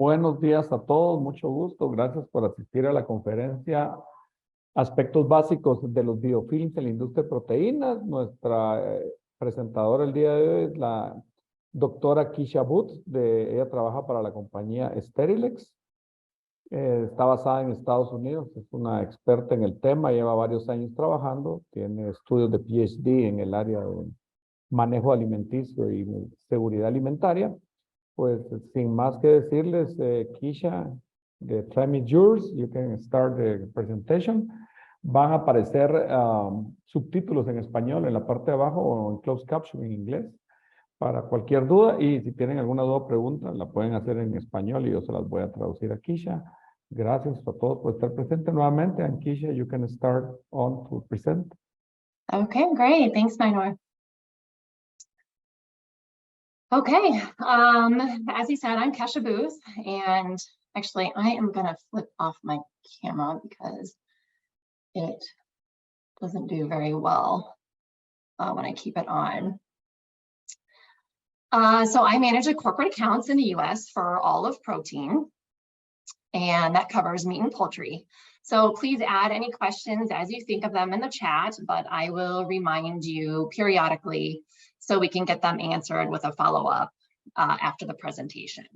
Buenos días a todos, mucho gusto. Gracias por asistir a la conferencia Aspectos básicos de los biofilms en la industria de proteínas. Nuestra presentadora el día de hoy es la doctora Kesha Booth. Ella trabaja para la compañía Sterilex. Está basada en Estados Unidos, es una experta en el tema, lleva varios años trabajando, tiene estudios de PhD en el área de manejo alimenticio y seguridad alimentaria. Pues sin más que decirles, Kesha, the time is yours. You can start the presentation. Van a aparecer subtítulos en español en la parte de abajo o en closed caption en inglés para cualquier duda. Y si tienen alguna duda o pregunta, la pueden hacer en español y yo se las voy a traducir a Kesha. Gracias a todos por estar presentes nuevamente. And Kesha, you can start on to present. Okay, great. Thanks, Minor. Okay, as he said, I'm Kesha Booth, and actually I am gonna flip off my camera because it doesn't do very well when I keep it on. So I manage the corporate accounts in the US for all of protein, and that covers meat and poultry. So please add any questions as you think of them in the chat, but I will remind you periodically so we can get them answered with a follow-up after the presentation.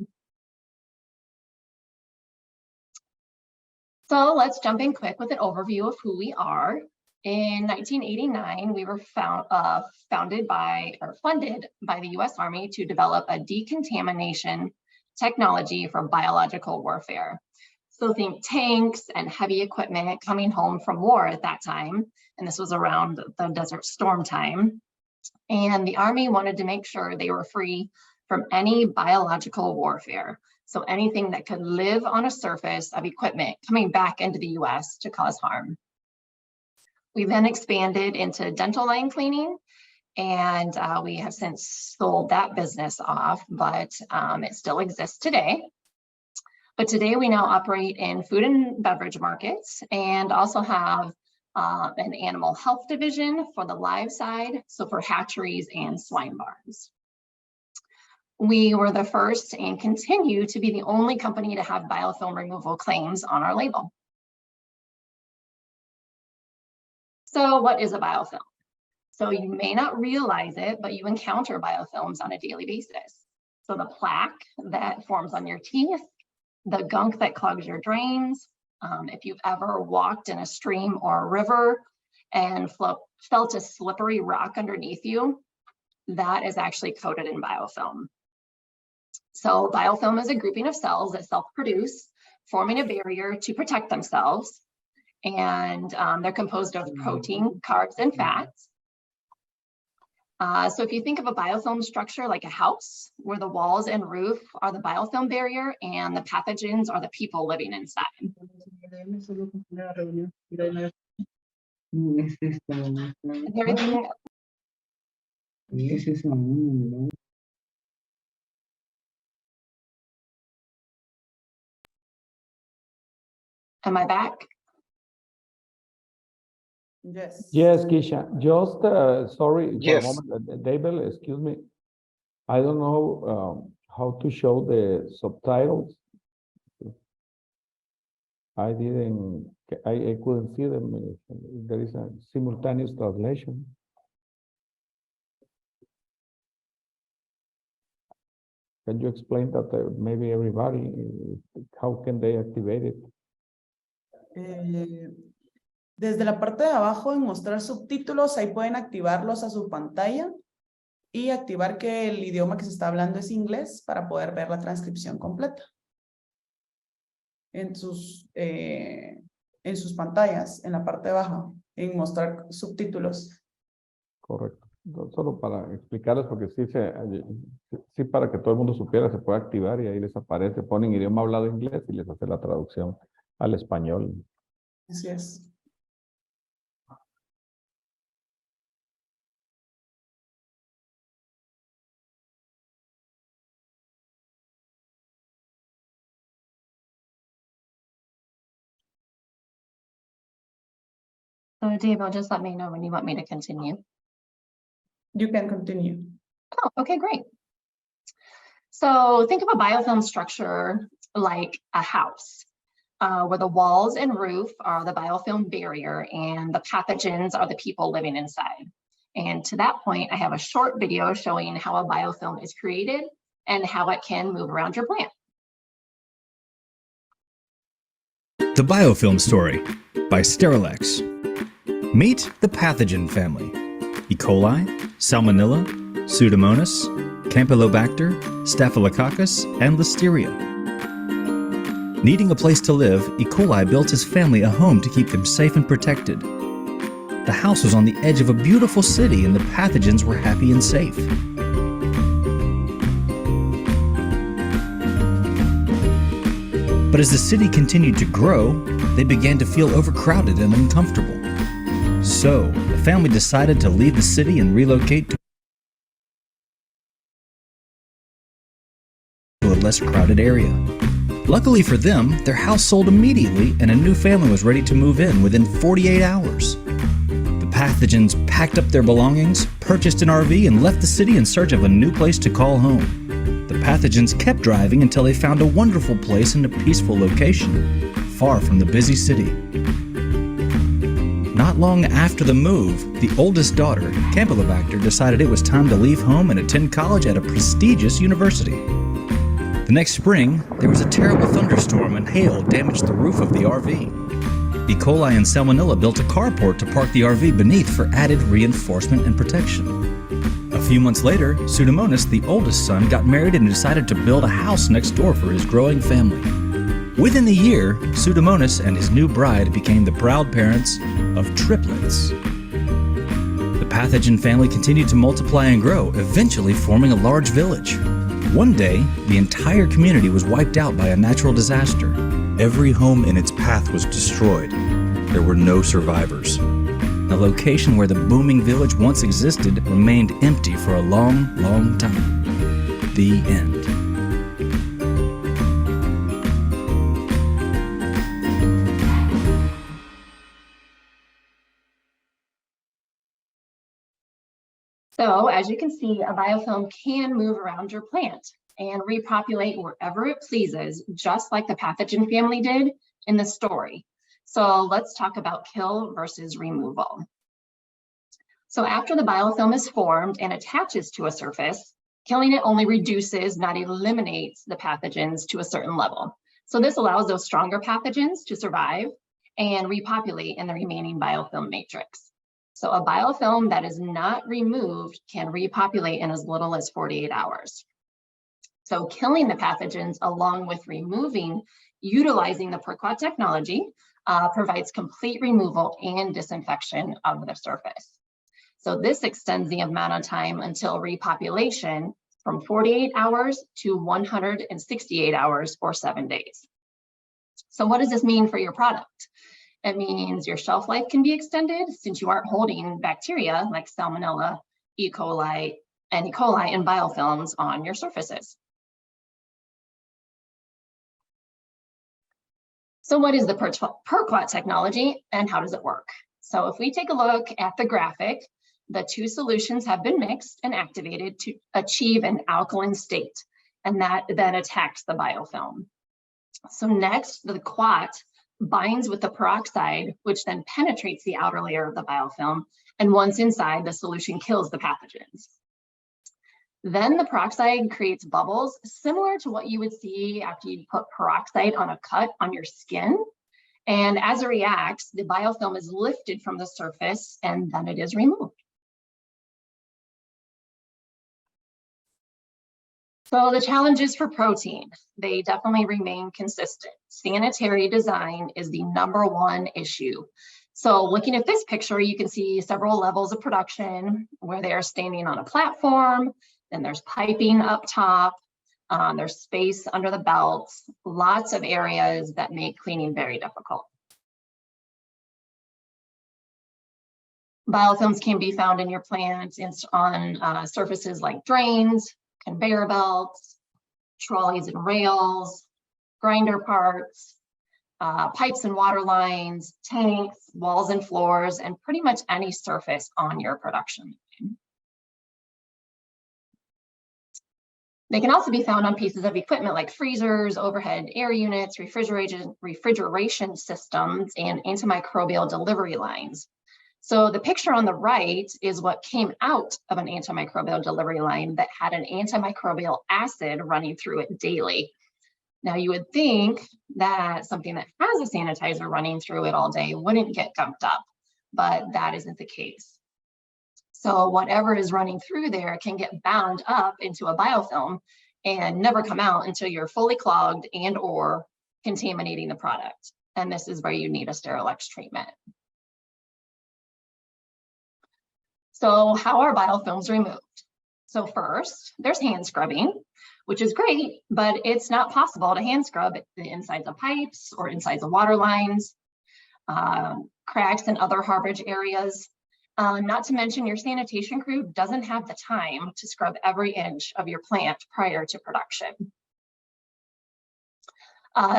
So let's jump in quick with an overview of who we are. In 1989, we were funded by the US Army to develop a decontamination technology for biological warfare. So think tanks and heavy equipment coming home from war at that time. And this was around the Desert Storm time. And the Army wanted to make sure they were free from any biological warfare. So anything that could live on a surface of equipment coming back into the US to cause harm. We then expanded into dental line cleaning, and we have since sold that business off, but it still exists today. But today we now operate in food and beverage markets and also have an animal health division for the live side, so for hatcheries and swine barns. We were the first and continue to be the only company to have biofilm removal claims on our label. So what is a biofilm? So you may not realize it, but you encounter biofilms on a daily basis. So the plaque that forms on your teeth, the gunk that clogs your drains, if you've ever walked in a stream or a river and felt a slippery rock underneath you, that is actually coated in biofilm. So biofilm is a grouping of cells that self-produce, forming a barrier to protect themselves. And they're composed of protein, carbs, and fats. So if you think of a biofilm structure like a house, where the walls and roof are the biofilm barrier and the pathogens are the people living inside. Am I back? Yes. Yes, Kesha. Just sorry Yes. for a moment, David. Excuse me. I don't know how to show the subtitles. I couldn't see them. There is a simultaneous translation. Can you explain that maybe everybody, how can they activate it? Desde la parte de abajo en mostrar subtítulos, ahí pueden activarlos a su pantalla y activar que el idioma que se está hablando es inglés para poder ver la transcripción completa en sus pantallas, en la parte de abajo, en mostrar subtítulos. Correcto. Solo para explicarles, porque sí, para que todo el mundo supiera, se puede activar y ahí les aparece, ponen idioma hablado inglés y les hace la traducción al español. Así es. So Dave, just let me know when you want me to continue. You can continue. Oh, okay, great. So think of a biofilm structure like a house, where the walls and roof are the biofilm barrier and the pathogens are the people living inside. And to that point, I have a short video showing how a biofilm is created and how it can move around your plant. The Biofilm Story by Sterilex. Meet the pathogen family: E. coli, Salmonella, Pseudomonas, Campylobacter, Staphylococcus, and Listeria. Needing a place to live, E. coli built his family a home to keep them safe and protected. The house was on the edge of a beautiful city and the pathogens were happy and safe. But as the city continued to grow, they began to feel overcrowded and uncomfortable. So, the family decided to leave the city and relocate to a less crowded area. Luckily for them, their house sold immediately and a new family was ready to move in within 48 hours. The pathogens packed up their belongings, purchased an RV, and left the city in search of a new place to call home. The pathogens kept driving until they found a wonderful place in a peaceful location, far from the busy city. Not long after the move, the oldest daughter, Campylobacter, decided it was time to leave home and attend college at a prestigious university. The next spring, there was a terrible thunderstorm and hail damaged the roof of the RV. E. coli and Salmonella built a carport to park the RV beneath for added reinforcement and protection. A few months later, Pseudomonas, the oldest son, got married and decided to build a house next door for his growing family. Within the year, Pseudomonas and his new bride became the proud parents of triplets. The pathogen family continued to multiply and grow, eventually forming a large village. One day, the entire community was wiped out by a natural disaster. Every home in its path was destroyed. There were no survivors. The location where the booming village once existed remained empty for a long, long time. The end. So as you can see, a biofilm can move around your plant and repopulate wherever it pleases, just like the pathogen family did in the story. So let's talk about kill versus removal. So after the biofilm is formed and attaches to a surface, killing it only reduces, not eliminates, the pathogens to a certain level. So this allows those stronger pathogens to survive and repopulate in the remaining biofilm matrix. So a biofilm that is not removed can repopulate in as little as 48 hours. So killing the pathogens along with removing, utilizing the PerQuad technology, provides complete removal and disinfection of the surface. So this extends the amount of time until repopulation from 48 hours to 168 hours or 7 days. So what does this mean for your product? It means your shelf life can be extended since you aren't holding bacteria like Salmonella, E. coli, and biofilms on your surfaces. So what is the PerQuad technology and how does it work? So if we take a look at the graphic, the two solutions have been mixed and activated to achieve an alkaline state, and that then attacks the biofilm. So next, the quat binds with the peroxide, which then penetrates the outer layer of the biofilm, and once inside, the solution kills the pathogens. Then the peroxide creates bubbles similar to what you would see after you put peroxide on a cut on your skin. And as it reacts, the biofilm is lifted from the surface and then it is removed. So the challenges for protein, they definitely remain consistent. Sanitary design is the #1 issue. So looking at this picture, you can see several levels of production where they are standing on a platform, then there's piping up top, there's space under the belts, lots of areas that make cleaning very difficult. Biofilms can be found in your plant on surfaces like drains, conveyor belts, trolleys and rails, grinder parts, pipes and water lines, tanks, walls and floors, and pretty much any surface on your production line. They can also be found on pieces of equipment like freezers, overhead air units, refrigeration systems, and antimicrobial delivery lines. So the picture on the right is what came out of an antimicrobial delivery line that had an antimicrobial acid running through it daily. Now you would think that something that has a sanitizer running through it all day wouldn't get gunked up, but that isn't the case. So whatever is running through there can get bound up into a biofilm and never come out until you're fully clogged and or contaminating the product. And this is where you need a Sterilex treatment. So how are biofilms removed? So first, there's hand scrubbing, which is great, but it's not possible to hand scrub the insides of pipes or insides of water lines, cracks and other harborage areas. Not to mention your sanitation crew doesn't have the time to scrub every inch of your plant prior to production.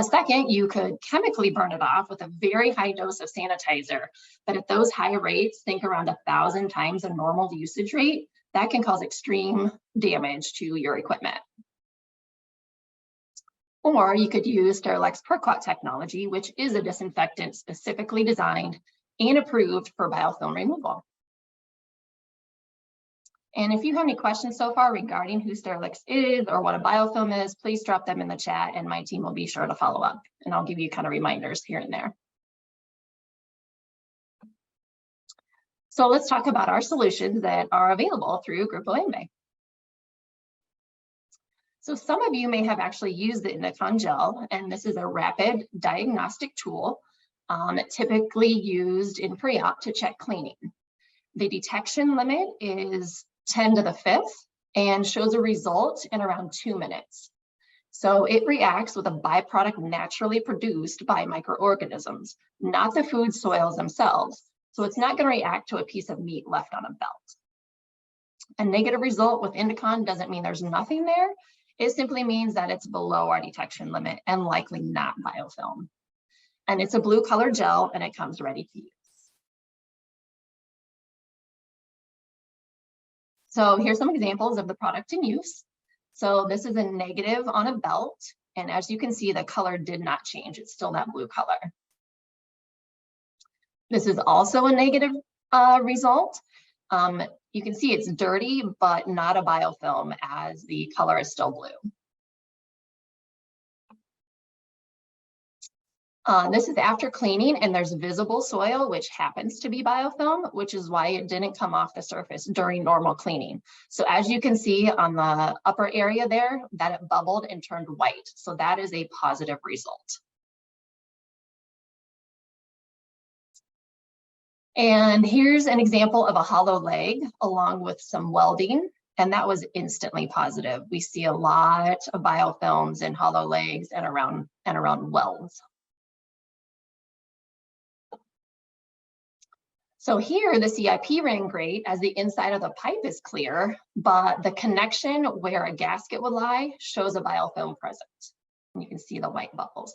Second, you could chemically burn it off with a very high dose of sanitizer, but at those high rates, think around 1,000 times a normal usage rate, that can cause extreme damage to your equipment. Or you could use Sterilex Perquat technology, which is a disinfectant specifically designed and approved for biofilm removal. And if you have any questions so far regarding who Sterilex is or what a biofilm is, please drop them in the chat and my team will be sure to follow up. And I'll give you kind of reminders here and there. So let's talk about our solutions that are available through Grupo Enve. So some of you may have actually used the Indicon gel, and this is a rapid diagnostic tool typically used in pre-op to check cleaning. The detection limit is 10 to the 5th and shows a result in around 2 minutes. So it reacts with a byproduct naturally produced by microorganisms, not the food soils themselves. So it's not going to react to a piece of meat left on a belt. A negative result with Indicon doesn't mean there's nothing there. It simply means that it's below our detection limit and likely not biofilm. And it's a blue color gel and it comes ready to use. So here's some examples of the product in use. So this is a negative on a belt. And as you can see, the color did not change. It's still that blue color. This is also a negative result. You can see it's dirty, but not a biofilm as the color is still blue. This is after cleaning and there's visible soil, which happens to be biofilm, which is why it didn't come off the surface during normal cleaning. So as you can see on the upper area there, that it bubbled and turned white. So that is a positive result. And here's an example of a hollow leg along with some welding, and that was instantly positive. We see a lot of biofilms in hollow legs and around welds. So here the CIP ran great as the inside of the pipe is clear, but the connection where a gasket would lie shows a biofilm present. And you can see the white bubbles.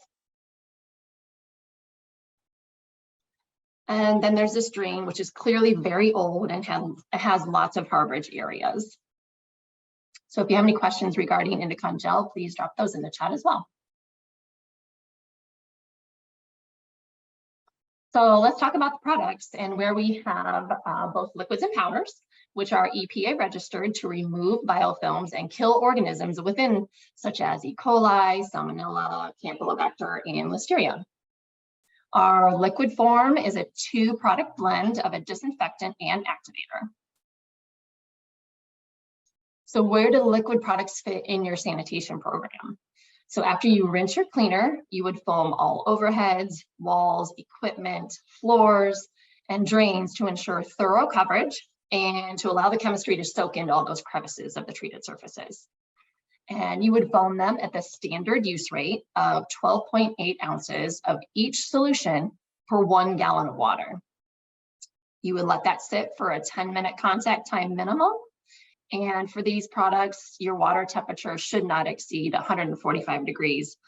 And then there's this drain, which is clearly very old and has lots of harborage areas. So if you have any questions regarding Indicon gel, please drop those in the chat as well. So let's talk about the products and where we have both liquids and powders, which are EPA registered to remove biofilms and kill organisms within, such as E. coli, Salmonella, Campylobacter, and Listeria. Our liquid form is a 2-product blend of a disinfectant and activator. So where do the liquid products fit in your sanitation program? So after you rinse your cleaner, you would foam all overheads, walls, equipment, floors, and drains to ensure thorough coverage and to allow the chemistry to soak into all those crevices of the treated surfaces. And you would foam them at the standard use rate of 12.8 ounces of each solution per 1 gallon of water. You would let that sit for a 10-minute contact time minimum. And for these products, your water temperature should not exceed 145 degrees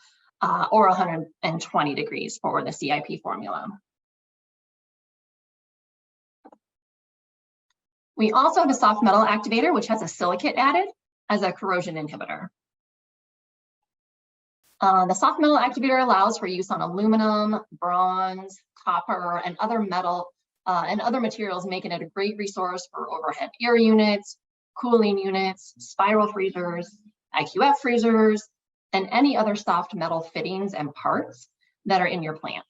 or 120 degrees for the CIP formula. We also have a soft metal activator, which has a silicate added. as a corrosion inhibitor. The soft metal activator allows for use on aluminum, bronze, copper, and other materials, making it a great resource for overhead air units, cooling units, spiral freezers, IQF freezers, and any other soft metal fittings and parts that are in your plant.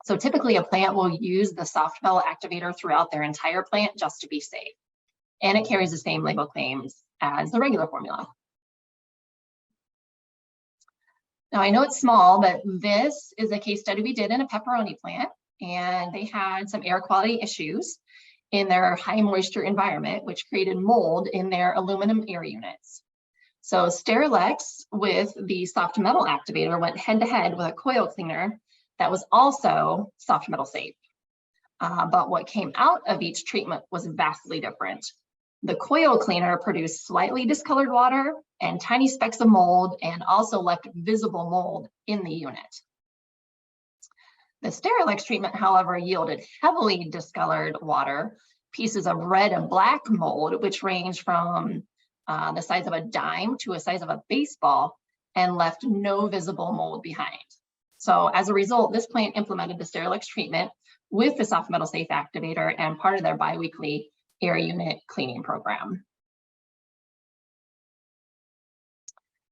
So typically a plant will use the soft metal activator throughout their entire plant just to be safe. And it carries the same label claims as the regular formula. Now I know it's small, but this is a case study we did in a pepperoni plant, and they had some air quality issues in their high moisture environment, which created mold in their aluminum air units. So Sterilex with the soft metal activator went head to head with a coil cleaner that was also soft metal safe. But what came out of each treatment was vastly different. The coil cleaner produced slightly discolored water and tiny specks of mold, and also left visible mold in the unit. The Sterilex treatment, however, yielded heavily discolored water, pieces of red and black mold, which ranged from the size of a dime to a size of a baseball, and left no visible mold behind. So as a result, this plant implemented the Sterilex treatment with the soft metal safe activator and part of their biweekly air unit cleaning program.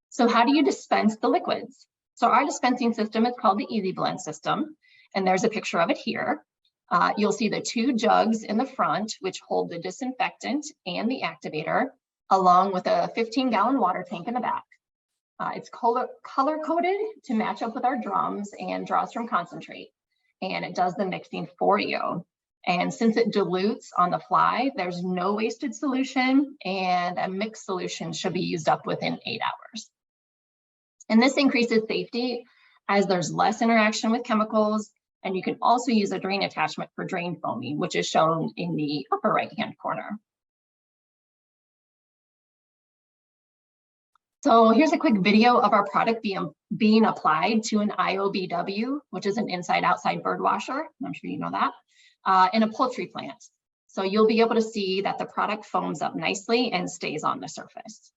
So how do you dispense the liquids? So our dispensing system is called the Easy Blend system, and there's a picture of it here. You'll see the 2 jugs in the front, which hold the disinfectant and the activator, along with a 15-gallon water tank in the back. It's color-coded to match up with our drums and draws from concentrate, and it does the mixing for you. And since it dilutes on the fly, there's no wasted solution, and a mixed solution should be used up within 8 hours. And this increases safety as there's less interaction with chemicals, and you can also use a drain attachment for drain foaming, which is shown in the upper right-hand corner. So here's a quick video of our product being applied to an IOBW, which is an inside-outside bird washer. I'm sure you know that, in a poultry plant. So you'll be able to see that the product foams up nicely and stays on the surface.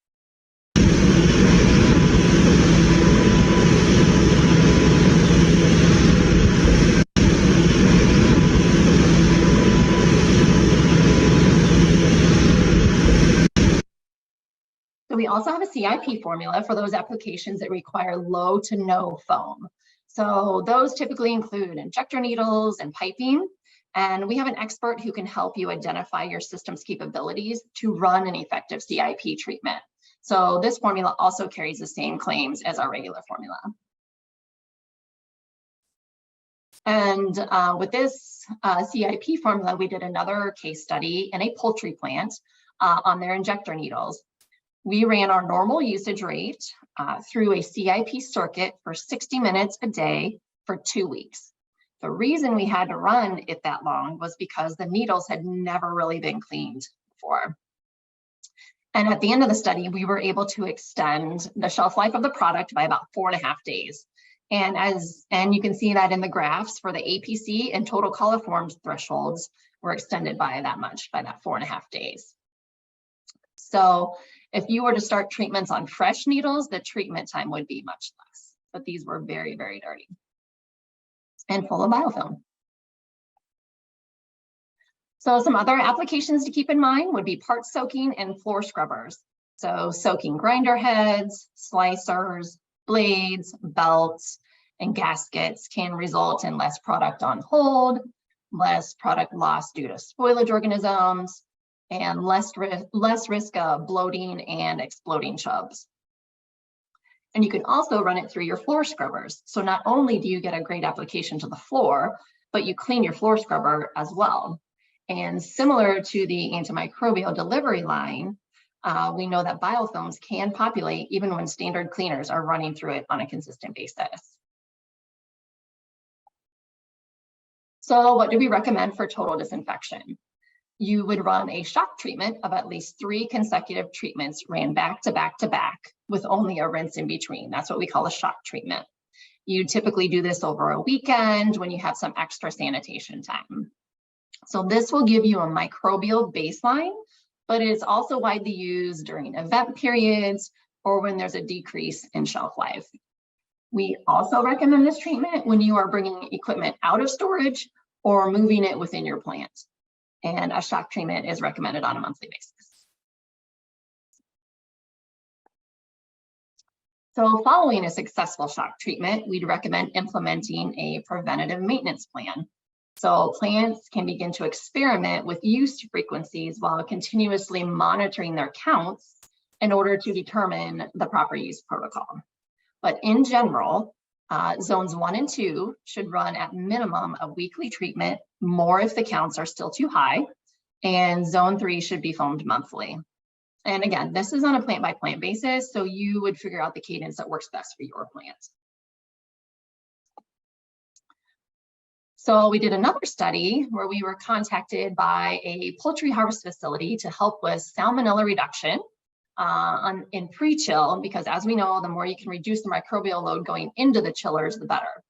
So we also have a CIP formula for those applications that require low to no foam. So those typically include injector needles and piping. And we have an expert who can help you identify your system's capabilities to run an effective CIP treatment. So this formula also carries the same claims as our regular formula. And with this CIP formula, we did another case study in a poultry plant on their injector needles. We ran our normal usage rate through a CIP circuit for 60 minutes a day for 2 weeks. The reason we had to run it that long was because the needles had never really been cleaned before. And at the end of the study, we were able to extend the shelf life of the product by about 4.5 days. And you can see that in the graphs for the APC and total coliform thresholds were extended by that much, by that 4.5 days. So if you were to start treatments on fresh needles, the treatment time would be much less, but these were very, very dirty and full of biofilm. So some other applications to keep in mind would be part soaking and floor scrubbers. So soaking grinder heads, slicers, blades, belts, and gaskets can result in less product on hold, less product loss due to spoilage organisms, and less risk of bloating and exploding chubs. And you can also run it through your floor scrubbers. So not only do you get a great application to the floor, but you clean your floor scrubber as well. And similar to the antimicrobial delivery line, we know that biofilms can populate even when standard cleaners are running through it on a consistent basis. So what do we recommend for total disinfection? You would run a shock treatment of at least 3 consecutive treatments ran back to back to back with only a rinse in between. That's what we call a shock treatment. You typically do this over a weekend when you have some extra sanitation time. So this will give you a microbial baseline but it's also widely used during event periods or when there's a decrease in shelf life. We also recommend this treatment when you are bringing equipment out of storage or moving it within your plant. And a shock treatment is recommended on a monthly basis. So following a successful shock treatment, we'd recommend implementing a preventative maintenance plan. So plants can begin to experiment with use frequencies while continuously monitoring their counts in order to determine the proper use protocol. But in general, zones 1 and 2 should run at minimum a weekly treatment, more if the counts are still too high, and zone 3 should be foamed monthly. And again, this is on a plant by plant basis, so you would figure out the cadence that works best for your plant. So we did another study where we were contacted by a poultry harvest facility to help with salmonella reduction in pre-chill, because as we know, the more you can reduce the microbial load going into the chillers, the better.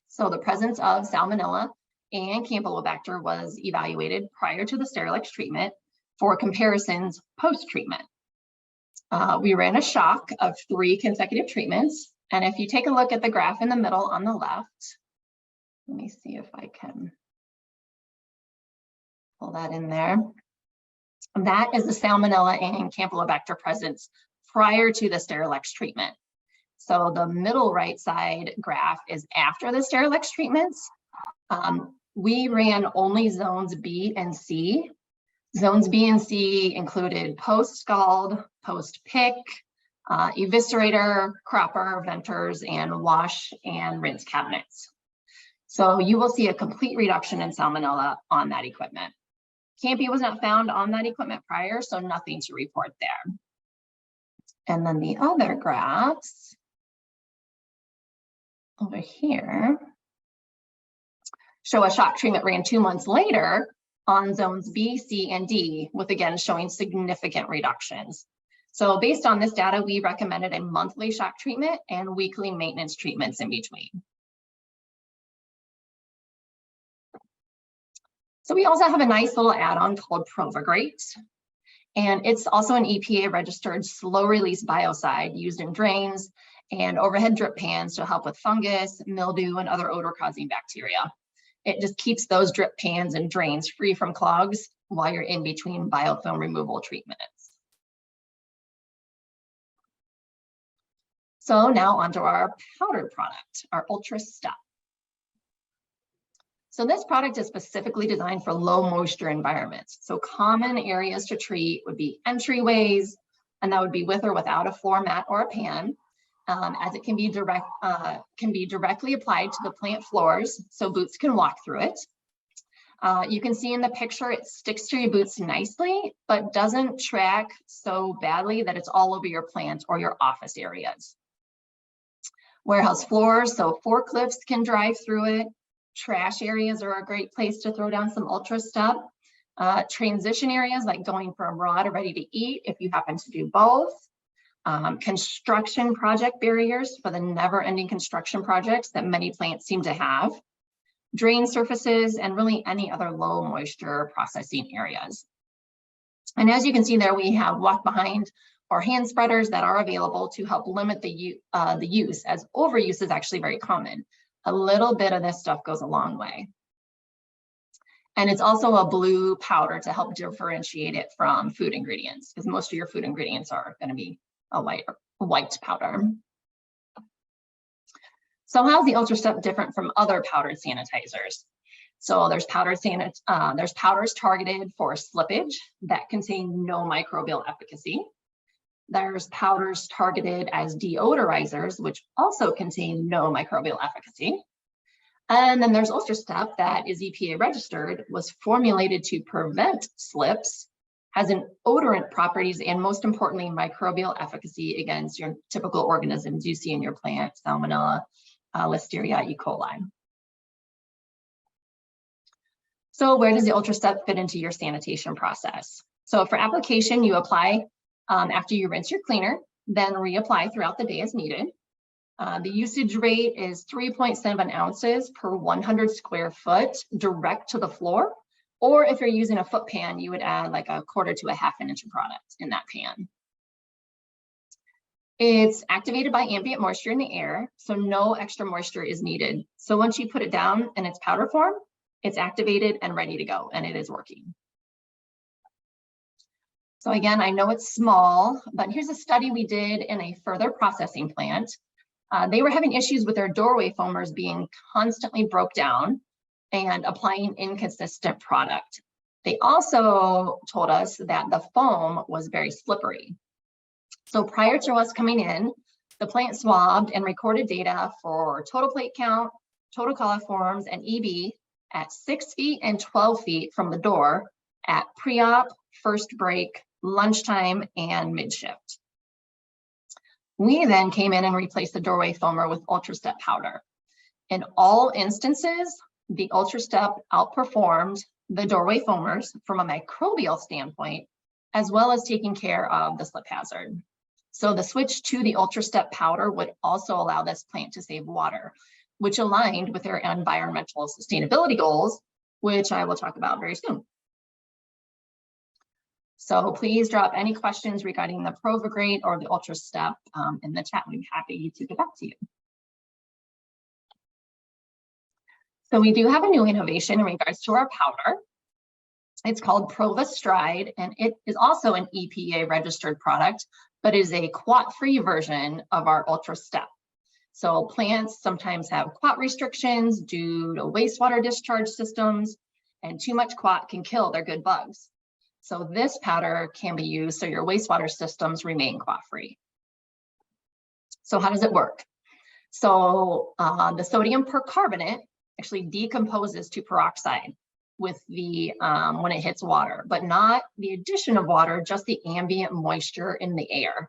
So the presence of salmonella and Campylobacter was evaluated prior to the Sterilex treatment for comparisons post-treatment. We ran a shock of 3 consecutive treatments. And if you take a look at the graph in the middle on the left, let me see if I can pull that in there. That is the salmonella and Campylobacter presence prior to the Sterilex treatment. So the middle right side graph is after the Sterilex treatments. We ran only zones B and C. Zones B and C included post-scald, post-pick, eviscerator, cropper, venters, and wash and rinse cabinets. So you will see a complete reduction in salmonella on that equipment. Campy was not found on that equipment prior, so nothing to report there. And then the other graphs over here show a shock treatment ran 2 months later on zones B, C, and D, with again showing significant reductions. So based on this data, we recommended a monthly shock treatment and weekly maintenance treatments in between. So we also have a nice little add-on called Provagrate, and it's also an EPA registered slow release biocide used in drains and overhead drip pans to help with fungus, mildew, and other odor causing bacteria. It just keeps those drip pans and drains free from clogs while you're in between biofilm removal treatments. So now onto our powdered product, our Ultra Step. So this product is specifically designed for low moisture environments. So common areas to treat would be entryways, and that would be with or without a floor mat or a pan, as it can be directly applied to the plant floors so boots can walk through it. You can see in the picture it sticks to your boots nicely, but doesn't track so badly that it's all over your plant or your office areas. Warehouse floors, so forklifts can drive through it. Trash areas are a great place to throw down some Ultra Step. Transition areas like going from raw to ready to eat if you happen to do both. Construction project barriers for the never-ending construction projects that many plants seem to have. Drain surfaces and really any other low moisture processing areas. And as you can see there, we have walk behind or hand spreaders that are available to help limit the use, as overuse is actually very common. A little bit of this stuff goes a long way. And it's also a blue powder to help differentiate it from food ingredients, because most of your food ingredients are going to be a white powder. So how's the Ultra Step different from other powdered sanitizers? So there's powders targeted for slippage that contain no microbial efficacy. There's powders targeted as deodorizers, which also contain no microbial efficacy. And then there's Ultra Step that is EPA registered, was formulated to prevent slips, has an odorant properties, and most importantly, microbial efficacy against your typical organisms you see in your plant, Salmonella, Listeria, E. coli. So where does the Ultra Step fit into your sanitation process? So for application, you apply after you rinse your cleaner, then reapply throughout the day as needed. The usage rate is 3.7 ounces per 100 square foot direct to the floor, Or if you're using a foot pan, you would add like a 1/4 to a 1/2 inch of product in that pan. It's activated by ambient moisture in the air, so no extra moisture is needed. So once you put it down in its powder form, it's activated and ready to go, and it is working. So again, I know it's small, but here's a study we did in a further processing plant. They were having issues with their doorway foamers being constantly broke down and applying inconsistent product. They also told us that the foam was very slippery. So prior to us coming in, the plant swabbed and recorded data for total plate count, total coliforms, and EB at 6 feet and 12 feet from the door at pre-op, first break, lunchtime, and mid-shift. We then came in and replaced the doorway foamer with UltraStep powder. In all instances, the UltraStep outperformed the doorway foamers from a microbial standpoint, as well as taking care of the slip hazard. So the switch to the UltraStep powder would also allow this plant to save water, which aligned with their environmental sustainability goals, which I will talk about very soon. So please drop any questions regarding the Provigrate or the UltraStep in the chat. We'd be happy to get back to you. So we do have a new innovation in regards to our powder. It's called Provistride, and it is also an EPA registered product, but is a quat-free version of our UltraStep. So plants sometimes have quat restrictions due to wastewater discharge systems, and too much quat can kill their good bugs. So this powder can be used so your wastewater systems remain quat-free. So how does it work? So the sodium percarbonate actually decomposes to peroxide with the when it hits water, but not the addition of water, just the ambient moisture in the air.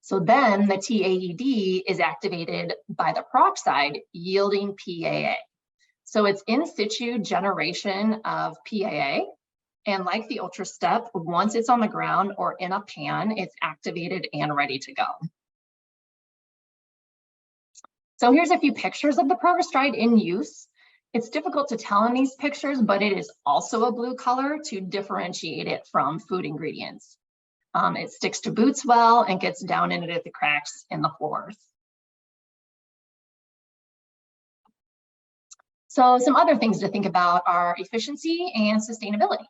So then the TAED is activated by the peroxide, yielding PAA. So it's in situ generation of PAA. And like the UltraStep, once it's on the ground or in a pan, it's activated and ready to go. So here's a few pictures of the Provistride in use. It's difficult to tell in these pictures, but it is also a blue color to differentiate it from food ingredients. It sticks to boots well and gets down into the cracks in the floors. So some other things to think about are efficiency and sustainability.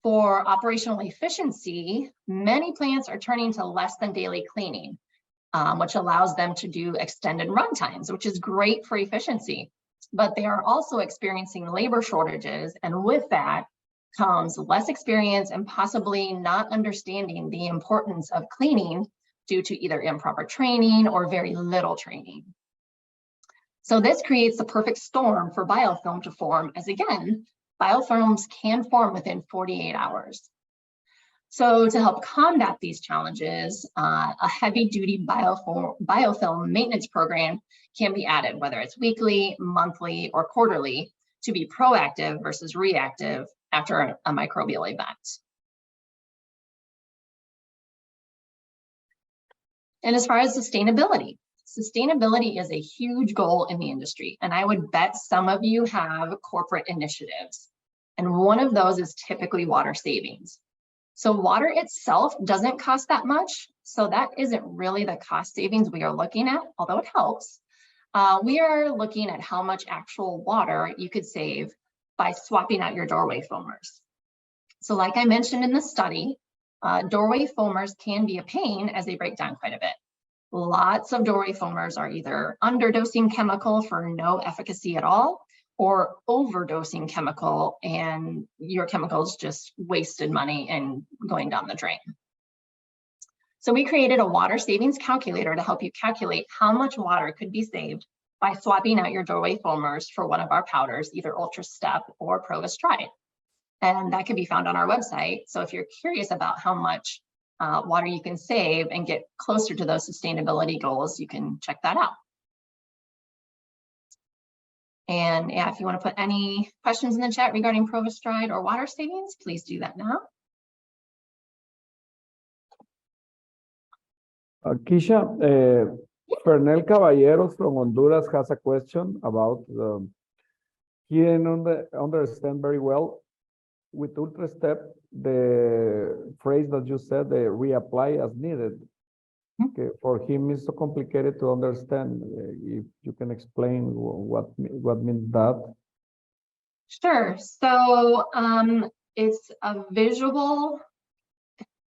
For operational efficiency, many plants are turning to less than daily cleaning, which allows them to do extended run times, which is great for efficiency. But they are also experiencing labor shortages, and with that comes less experience and possibly not understanding the importance of cleaning due to either improper training or very little training. So this creates the perfect storm for biofilm to form, as again, biofilms can form within 48 hours. So to help combat these challenges, a heavy-duty biofilm maintenance program can be added, whether it's weekly, monthly, or quarterly, to be proactive versus reactive after a microbial event. And as far as sustainability is a huge goal in the industry, and I would bet some of you have corporate initiatives. And one of those is typically water savings. So water itself doesn't cost that much, so that isn't really the cost savings we are looking at, although it helps. We are looking at how much actual water you could save by swapping out your doorway foamers. So like I mentioned in the study, doorway foamers can be a pain as they break down quite a bit. Lots of doorway foamers are either underdosing chemical for no efficacy at all, or overdosing chemical, and your chemicals just wasted money and going down the drain. So we created a water savings calculator to help you calculate how much water could be saved by swapping out your doorway foamers for one of our powders, either UltraStep or Provistride. And that can be found on our website. So if you're curious about how much water you can save and get closer to those sustainability goals, you can check that out. And yeah, if you want to put any questions in the chat regarding Provistride or water savings, please do that now. Kesha, Fernel Caballeros from Honduras has a question about He didn't understand very well with UltraStep, the phrase that you said, the reapply as needed. Okay, for him, it's so complicated to understand. If you can explain what means that. Sure. So it's a visual.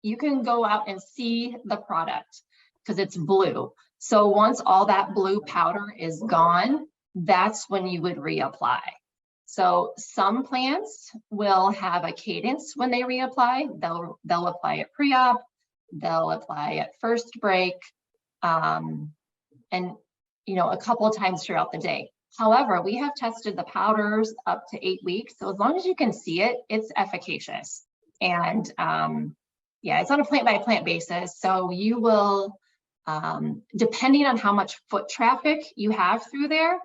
You can go out and see the product because it's blue. So once all that blue powder is gone, that's when you would reapply. So some plants will have a cadence when they reapply. They'll apply it pre-op, they'll apply at first break, and a couple of times throughout the day. However, we have tested the powders up to 8 weeks. So as long as you can see it, it's efficacious. And yeah, it's on a plant by plant basis. So you will, depending on how much foot traffic you have through there,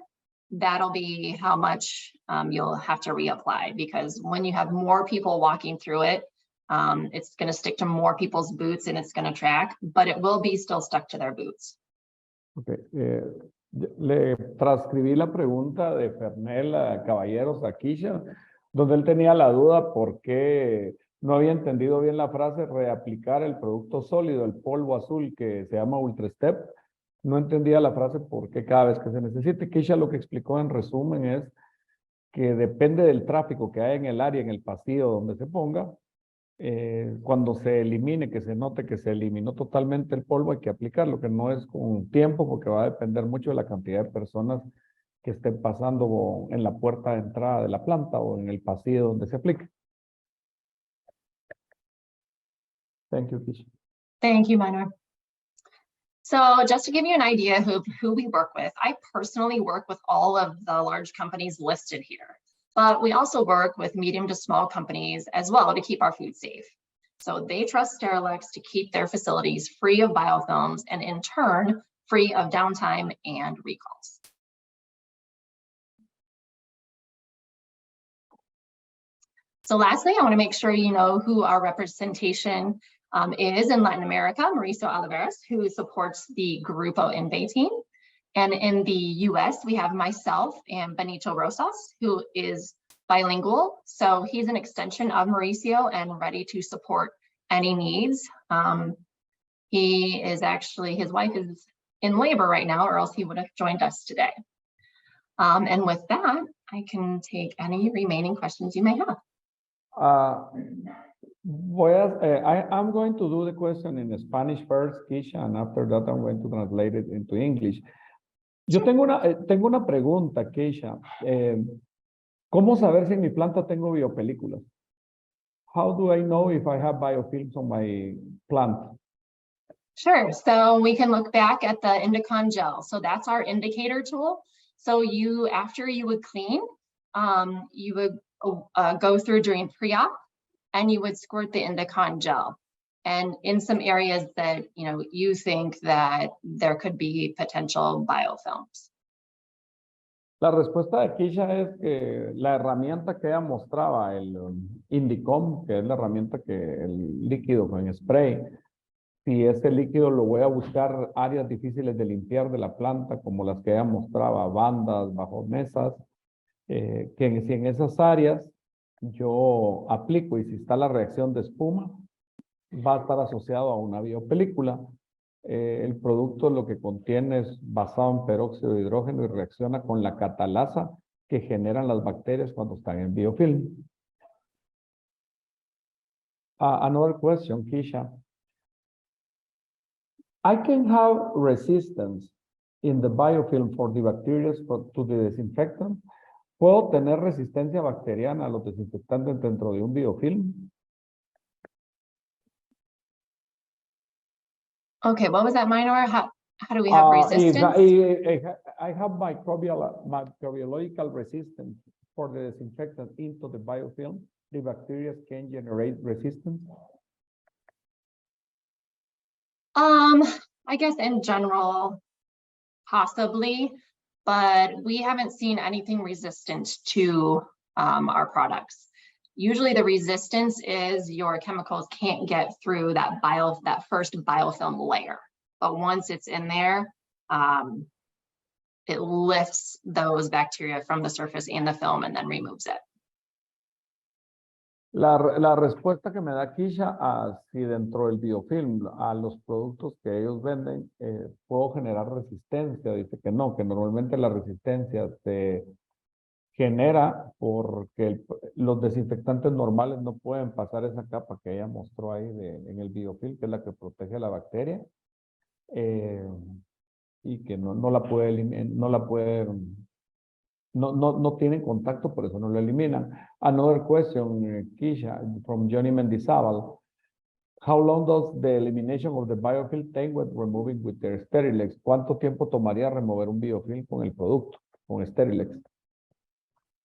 that'll be how much you'll have to reapply, because when you have more people walking through it, it's going to stick to more people's boots and it's going to track, but it will be still stuck to their boots. Okay. Le transcribí la pregunta de Fernel a Caballeros, a Kesha, donde él tenía la duda por qué no había entendido bien la frase reaplicar el producto sólido, el polvo azul que se llama UltraStep. No entendía la frase por qué cada vez que se necesite. Kesha lo que explicó en resumen es que depende del tráfico que hay en el área, en el pasillo donde se ponga. Cuando se elimine, que se note que se eliminó totalmente el polvo, hay que aplicarlo, que no es con tiempo, porque va a depender mucho de la cantidad de personas que estén pasando en la puerta de entrada de la planta o en el pasillo donde se aplique. Thank you, Kesha. Thank you, Minor. So just to give you an idea of who we work with, I personally work with all of the large companies listed here. But we also work with medium to small companies as well to keep our food safe. So they trust Sterilex to keep their facilities free of biofilms and in turn, free of downtime and recalls. So lastly, I want to make sure you know who our representation is in Latin America, Mauricio Oliveras, who supports the Grupo Inve team. And in the US, we have myself and Benito Rosas, who is bilingual. So he's an extension of Mauricio and ready to support any needs. He is actually, his wife is in labor right now, or else he would have joined us today. And with that, I can take any remaining questions you may have. I'm going to do the question in Spanish first, Kesha, and after that I'm going to translate it into English. Yo tengo una pregunta, Kesha. ¿Cómo saber si en mi planta tengo biopelículas? How do I know if I have biofilms on my plant? Sure. So we can look back at the Indicon gel. So that's our indicator tool. So after you would clean, you would go through during pre-op and you would squirt the Indicon gel. And in some areas that you think that there could be potential biofilms. La respuesta de Kesha es que la herramienta que ella mostraba, el Indicom, que es la herramienta el líquido con spray, si ese líquido lo voy a buscar áreas difíciles de limpiar de la planta, como las que ella mostraba, bandas, bajo mesas, que si en esas áreas yo aplico y si está la reacción de espuma, va a estar asociado a una biopelícula. El producto lo que contiene es basado en peróxido de hidrógeno y reacciona con la catalasa que generan las bacterias cuando están en biofilm. Another question, Kesha. I can have resistance in the biofilm for the bacteria to the disinfectant. ¿Puedo tener resistencia bacteriana a los desinfectantes dentro de un biofilm? Okay, what was that, Minor? How do we have resistance? I have microbiological resistance for the disinfectant into the biofilm. The bacteria can generate resistance. I guess in general, possibly, but we haven't seen anything resistant to our products. Usually the resistance is your chemicals can't get through that first biofilm layer. But once it's in there, it lifts those bacteria from the surface and the film and then removes it. La respuesta que me da Kesha a si dentro del biofilm, a los productos que ellos venden, puedo generar resistencia. Dice que no, que normalmente la resistencia se genera porque los desinfectantes normales no pueden pasar esa capa que ella mostró ahí en el biofilm, que es la que protege a la bacteria, y que no la puede eliminar, no tienen contacto, por eso no lo eliminan. Another question, Kesha, from Johnny Mendizábal. How long does the elimination of the biofilm take when removing with the Sterilex? ¿Cuánto tiempo tomaría remover un biofilm con el producto, con Sterilex?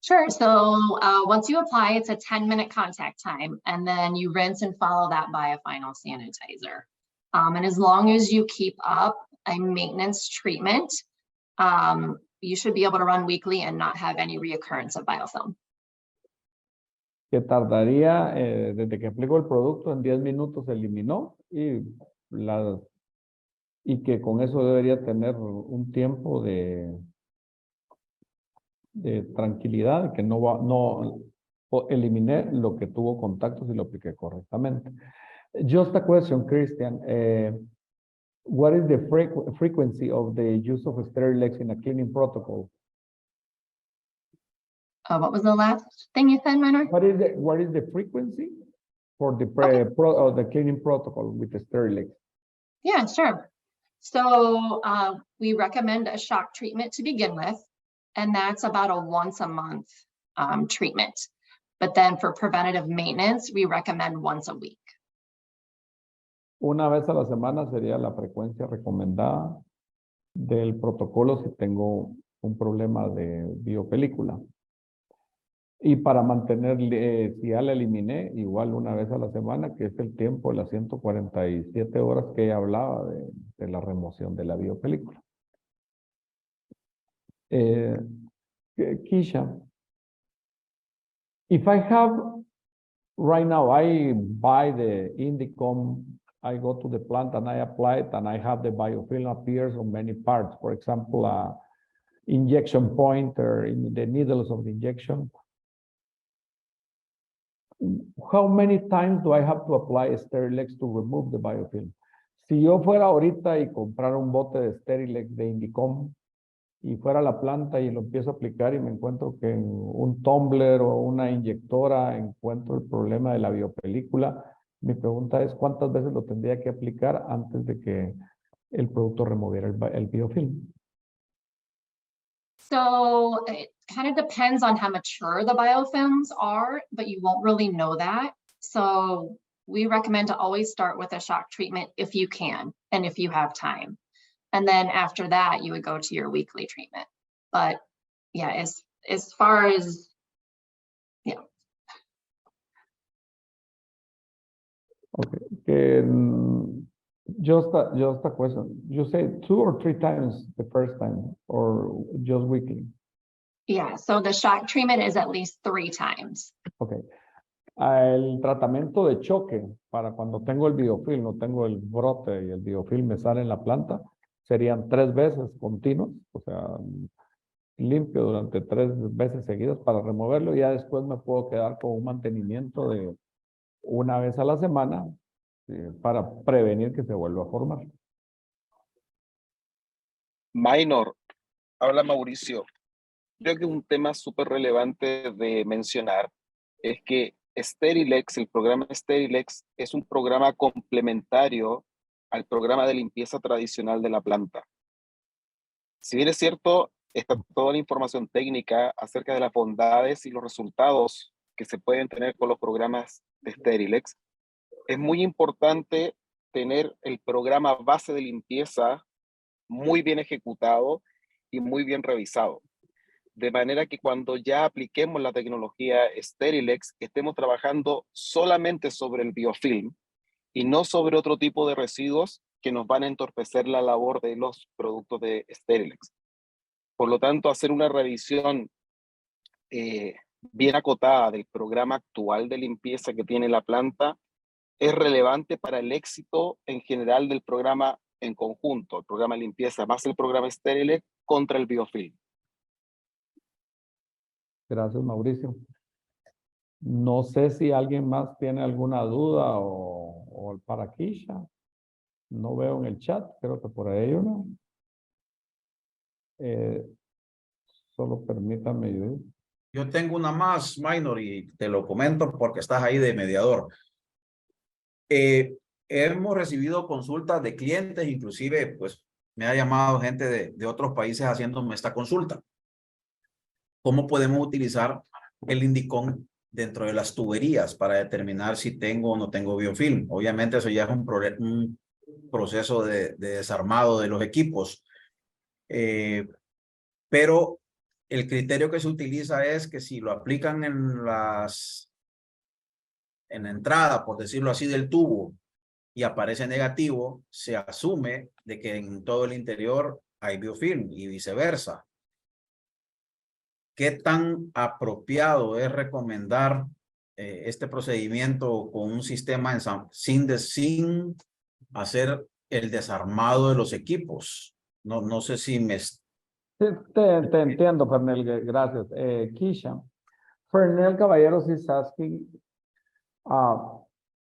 Sure. So once you apply, it's a 10-minute contact time, and then you rinse and follow that by a final sanitizer. And as long as you keep up a maintenance treatment, you should be able to run weekly and not have any reoccurrence of biofilm. Que tardaría, desde que aplico el producto, en 10 minutos se eliminó y que con eso debería tener un tiempo de tranquilidad, que no eliminé lo que tuvo contactos y lo apliqué correctamente. Just a question, Christian. What is the frequency of the use of Sterilex in a cleaning protocol? What was the last thing you said, Minor? What is the frequency for the cleaning protocol with the Sterilex? Yeah, sure. So we recommend a shock treatment to begin with, and that's about a once a month treatment. But then for preventative maintenance, we recommend once a week. Una vez a la semana sería la frecuencia recomendada del protocolo si tengo un problema de biopelícula. Y para mantener, si ya la eliminé, igual una vez a la semana, que es el tiempo de las 147 horas que ella hablaba de la remoción de la biopelícula. Kesha, if I have, right now, I buy the Indicom, I go to the plant and I apply it, and I have the biofilm appears on many parts. For example, injection pointer in the needles of the injection. How many times do I have to apply Sterilex to remove the biofilm? Si yo fuera ahorita y comprara un bote de Sterilex de Indicom y fuera a la planta y lo empiezo a aplicar y me encuentro que en un tumbler o una inyectora encuentro el problema de la biopelícula, mi pregunta es ¿cuántas veces lo tendría que aplicar antes de que el producto removiera el biofilm? So it kind of depends on how mature the biofilms are, but you won't really know that. So we recommend to always start with a shock treatment if you can and if you have time. And then after that, you would go to your weekly treatment. But yeah, as far as, yeah. Okay. Just a question. You say 2 or 3 times the first time, or just weekly? Yeah, so the shock treatment is at least 3 times. Okay. El tratamiento de choque para cuando tengo el biofilm, no tengo el brote y el biofilm me sale en la planta, serían 3 veces continuos, o sea, limpio durante 3 veces seguidas para removerlo y ya después me puedo quedar con un mantenimiento de 1 vez a la semana para prevenir que se vuelva a formar. Minor, habla Mauricio. Creo que un tema súper relevante de mencionar es que Sterilex, el programa Sterilex, es un programa complementario al programa de limpieza tradicional de la planta. Si bien es cierto, está toda la información técnica acerca de las bondades y los resultados que se pueden tener con los programas de Sterilex, es muy importante tener el programa base de limpieza muy bien ejecutado y muy bien revisado. De manera que cuando ya apliquemos la tecnología Sterilex, estemos trabajando solamente sobre el biofilm y no sobre otro tipo de residuos que nos van a entorpecer la labor de los productos de Sterilex. Por lo tanto, hacer una revisión bien acotada del programa actual de limpieza que tiene la planta es relevante para el éxito en general del programa en conjunto, el programa de limpieza más el programa Sterilex, contra el biofilm. Gracias, Mauricio. No sé si alguien más tiene alguna duda o para Kesha. No veo en el chat, creo que por ahí hay uno. Solo permítame ayudar. Yo tengo una más, Minor, y te lo comento porque estás ahí de mediador. Hemos recibido consultas de clientes, inclusive pues me ha llamado gente de otros países haciéndome esta consulta. ¿Cómo podemos utilizar el Indicom dentro de las tuberías para determinar si tengo o no tengo biofilm? Obviamente eso ya es un proceso de desarmado de los equipos. Pero el criterio que se utiliza es que si lo aplican en la entrada, por decirlo así, del tubo y aparece negativo, se asume de que en todo el interior hay biofilm y viceversa. ¿Qué tan apropiado es recomendar este procedimiento con un sistema sin hacer el desarmado de los equipos? No sé si me... Te entiendo, Fernel, gracias. Kesha, Fernel Caballeros is asking,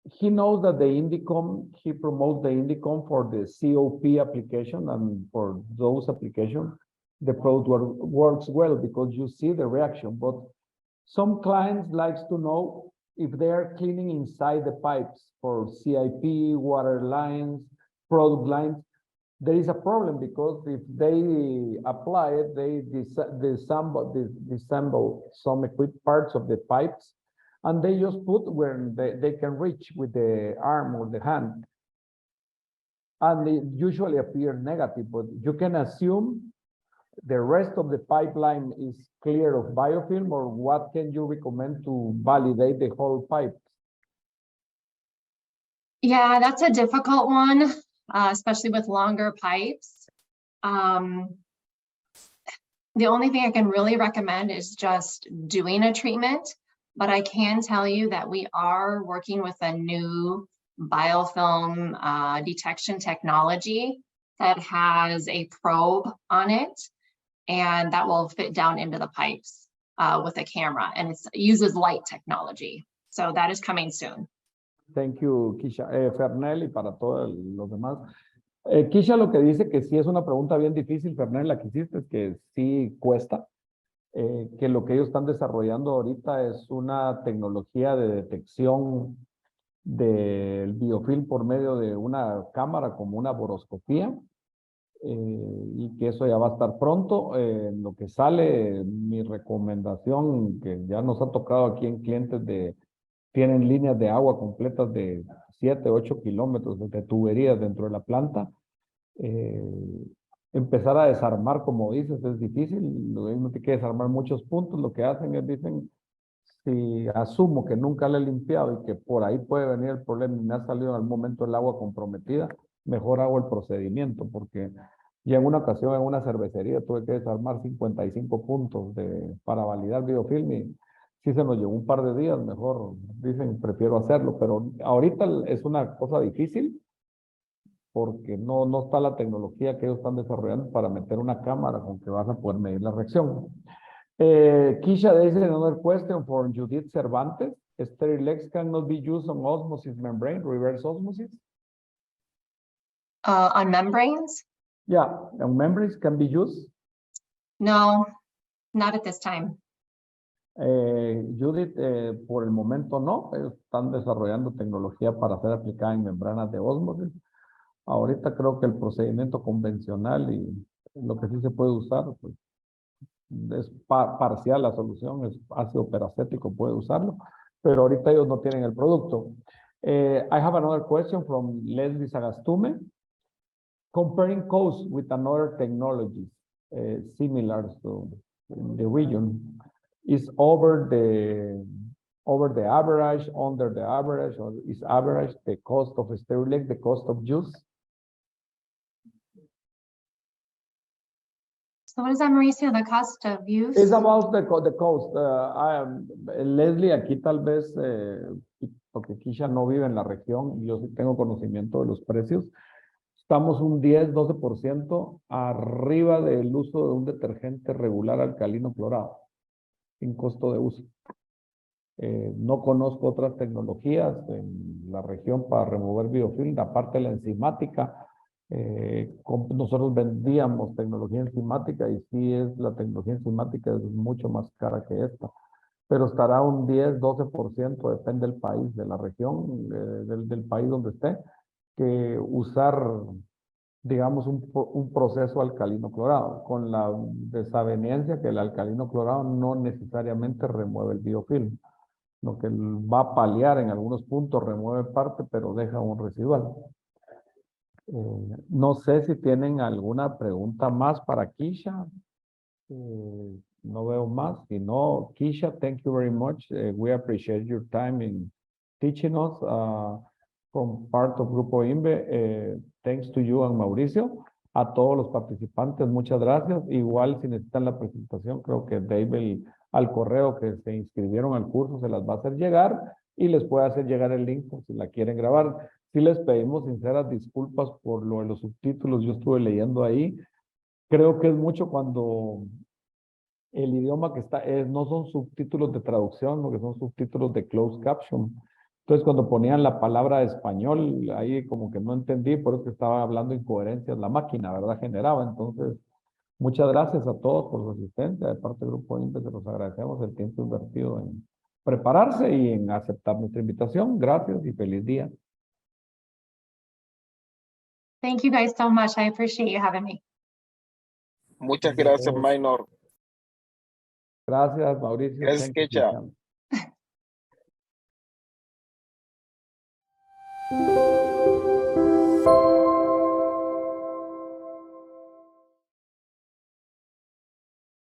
he knows that the Indicom, he promotes the Indicom for the COP application, and for those applications, the product works well because you see the reaction. But some clients likes to know if they are cleaning inside the pipes for CIP, water lines, product lines. There is a problem because if they apply it, they disassemble some equipped parts of the pipes, and they just put where they can reach with the arm or the hand. And they usually appear negative, but you can assume the rest of the pipeline is clear of biofilm, or what can you recommend to validate the whole pipe? Yeah, that's a difficult one, especially with longer pipes. The only thing I can really recommend is just doing a treatment, but I can tell you that we are working with a new biofilm detection technology that has a probe on it, and that will fit down into the pipes with a camera, and it uses light technology. So that is coming soon. Thank you, Kesha. Fernel, y para todos los demás. Kesha lo que dice que sí es una pregunta bien difícil, Fernel, la que hiciste, es que sí cuesta, que lo que ellos están desarrollando ahorita es una tecnología de detección del biofilm por medio de una cámara como una boroscopía, y que eso ya va a estar pronto. Lo que sale, mi recomendación, que ya nos ha tocado aquí en clientes tienen líneas de agua completas de 7, 8 kilómetros de tuberías dentro de la planta. Empezar a desarmar, como dices, es difícil. No te quiere desarmar muchos puntos. Lo que hacen es, dicen, si asumo que nunca le he limpiado y que por ahí puede venir el problema y me ha salido en algún momento el agua comprometida, mejor hago el procedimiento, porque ya en una ocasión en una cervecería tuve que desarmar 55 puntos para validar biofilm y sí se nos llevó un par de días. Mejor, dicen, prefiero hacerlo, pero ahorita es una cosa difícil porque no está la tecnología que ellos están desarrollando para meter una cámara con que vas a poder medir la reacción. Kesha, there is another question for Judith Cervantes. Sterilex cannot be used on osmosis membrane, reverse osmosis? On membranes? Yeah, on membranes can be used? No, not at this time. Judith, por el momento no. Ellos están desarrollando tecnología para ser aplicada en membranas de osmosis. Ahorita creo que el procedimiento convencional y lo que sí se puede usar, pues, es parcial la solución, es ácido peracético, puede usarlo, pero ahorita ellos no tienen el producto. I have another question from Leslie Sagastume. Comparing costs with another technologies similar to the region, is over the average, under the average, or is average the cost of Sterilex, the cost of use? So what is that, Mauricio, the cost of use? It's about the cost. Leslie, aquí tal vez, porque Kesha no vive en la región, yo sí tengo conocimiento de los precios. estamos un 10-12% arriba del uso de un detergente regular alcalino clorado, sin costo de uso. No conozco otras tecnologías en la región para remover biofilm, aparte de la enzimática. Nosotros vendíamos tecnología enzimática y sí la tecnología enzimática es mucho más cara que esta, pero estará un 10-12%, depende del país, de la región, del país donde esté, que usar, digamos, un proceso alcalino clorado, con la desaveniencia que el alcalino clorado no necesariamente remueve el biofilm. Lo que va a paliar en algunos puntos, remueve parte, pero deja un residual. No sé si tienen alguna pregunta más para Kesha. No veo más. Si no, Kesha, thank you very much. We appreciate your time in teaching us from part of Grupo INVE. Thanks to you and Mauricio. A todos los participantes, muchas gracias. Igual si necesitan la presentación, creo que David al correo que se inscribieron al curso se las va a hacer llegar y les puede hacer llegar el link por si la quieren grabar. Sí les pedimos sinceras disculpas por lo de los subtítulos. Yo estuve leyendo ahí. Creo que es mucho cuando el idioma que está, no son subtítulos de traducción, porque son subtítulos de closed caption. Entonces, cuando ponían la palabra español, ahí como que no entendí, por eso que estaba hablando incoherencias la máquina, ¿verdad? Generaba. Entonces, muchas gracias a todos por su asistencia. De parte del Grupo INVE, se los agradecemos el tiempo invertido en prepararse y en aceptar nuestra invitación. Gracias y feliz día. Thank you guys so much. I appreciate you having me. Muchas gracias, Minor. Gracias, Mauricio. Gracias, Thank you, Kesha. Cristian.